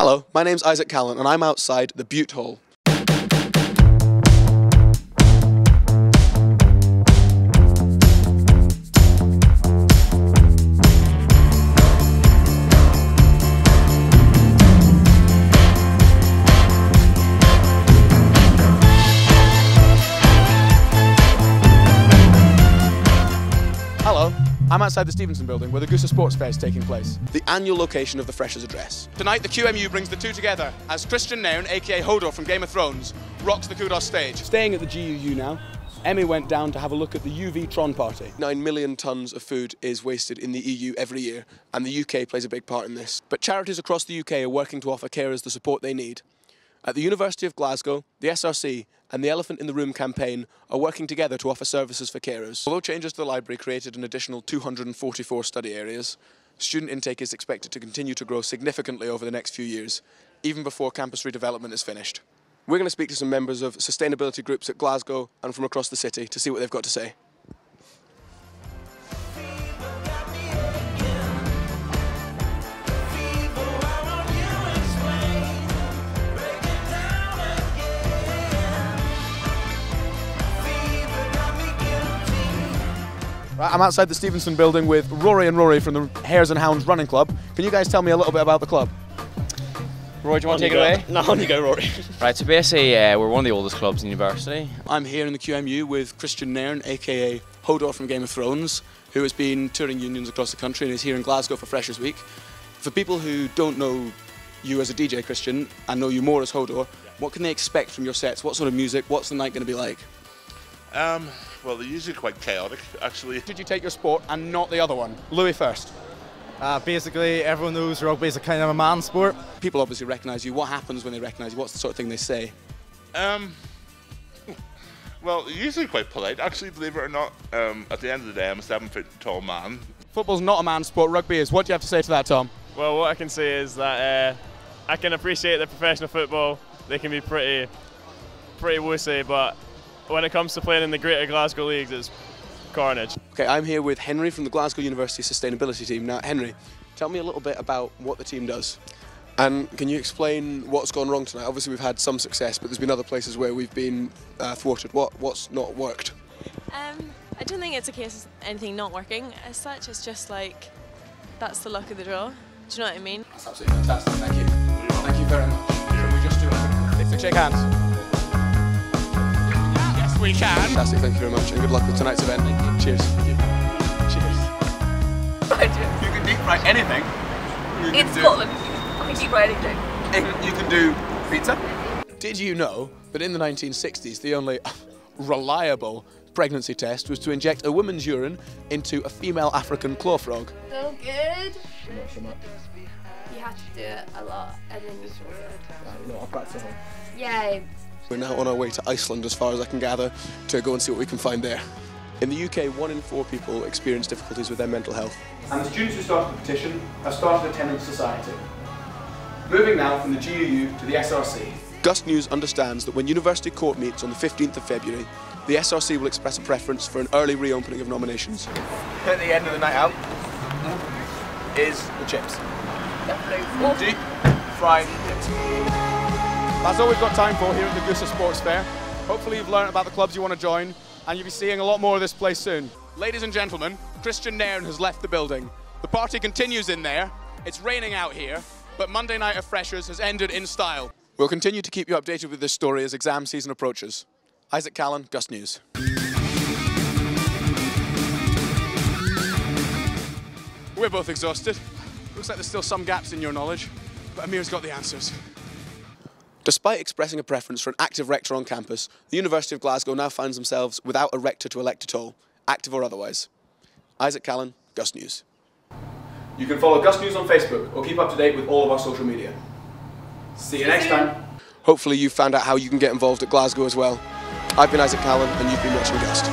Hello, my name's Isaac Callan and I'm outside the Butte Hall. Hello, I'm outside the Stevenson building where the Goosa Sports Fair is taking place, the annual location of the Freshers' Address. Tonight the QMU brings the two together as Christian Nairn, aka Hodor from Game of Thrones, rocks the Kudos stage. Staying at the GUU now, Emmy went down to have a look at the UV Tron party. 9 million tonnes of food is wasted in the EU every year, and the UK plays a big part in this. But charities across the UK are working to offer carers the support they need. At the University of Glasgow, the SRC and the Elephant in the Room campaign are working together to offer services for carers. Although changes to the library created an additional 244 study areas, student intake is expected to continue to grow significantly over the next few years, even before campus redevelopment is finished. We're going to speak to some members of sustainability groups at Glasgow and from across the city to see what they've got to say. Right, I'm outside the Stevenson building with Rory and Rory from the Hares and Hounds Running Club. Can you guys tell me a little bit about the club? Rory, do you want to take it away? No, on you go, Rory. Right, so basically we're one of the oldest clubs in university. I'm here in the QMU with Christian Nairn, aka Hodor from Game of Thrones, who has been touring unions across the country and is here in Glasgow for Freshers Week. For people who don't know you as a DJ, Christian, and know you more as Hodor, what can they expect from your sets? What sort of music? What's the night going to be like? Well, they're usually quite chaotic, actually. Did you take your sport and not the other one? Louis first. Basically, everyone knows rugby is a kind of a man's sport. People obviously recognise you. What happens when they recognise you? What's the sort of thing they say? Well, they're usually quite polite, actually, believe it or not. At the end of the day, I'm a 7-foot tall man. Football's not a man's sport, rugby is. What do you have to say to that, Tom? Well, what I can say is that I can appreciate the professional football. They can be pretty wussy, but when it comes to playing in the Greater Glasgow Leagues, it's carnage. Okay, I'm here with Henry from the Glasgow University Sustainability team. Now, Henry, tell me a little bit about what the team does. And can you explain what's gone wrong tonight? Obviously, we've had some success, but there's been other places where we've been thwarted. What's not worked? I don't think it's a case of anything not working as such. It's just like, that's the luck of the draw. Do you know what I mean? That's absolutely fantastic. Thank you. Thank you very much. Can we just do it? Shake hands. We can. Fantastic, thank you very much, and good luck with tonight's event. Cheers. Cheers. You can deep fry anything. In Scotland, you can deep fry anything. You can do pizza. Did you know that in the 1960s, the only reliable pregnancy test was to inject a woman's urine into a female African claw frog? So good. Not so much. You have to do it a lot, and then you feel good. No, I'll practice at home. Yeah. We're now on our way to Iceland, as far as I can gather, to go and see what we can find there. In the UK, 1 in 4 people experience difficulties with their mental health. And the students who started the petition have started a tenant society. Moving now from the GUU to the SRC. Gust News understands that when University Court meets on the 15th of February, the SRC will express a preference for an early reopening of nominations. At the end of the night out is the chips. Deep fried chips. That's all we've got time for here at the Goosa Sports Fair. Hopefully you've learned about the clubs you want to join, and you'll be seeing a lot more of this place soon. Ladies and gentlemen, Christian Nairn has left the building. The party continues in there. It's raining out here, but Monday night of Freshers has ended in style. We'll continue to keep you updated with this story as exam season approaches. Isaac Callan, Gust News. We're both exhausted. Looks like there's still some gaps in your knowledge, but Amir's got the answers. Despite expressing a preference for an active rector on campus, the University of Glasgow now finds themselves without a rector to elect at all, active or otherwise. Isaac Callan, Gust News. You can follow Gust News on Facebook or keep up to date with all of our social media. See you next time. Hopefully you've found out how you can get involved at Glasgow as well. I've been Isaac Callan and you've been watching Gust.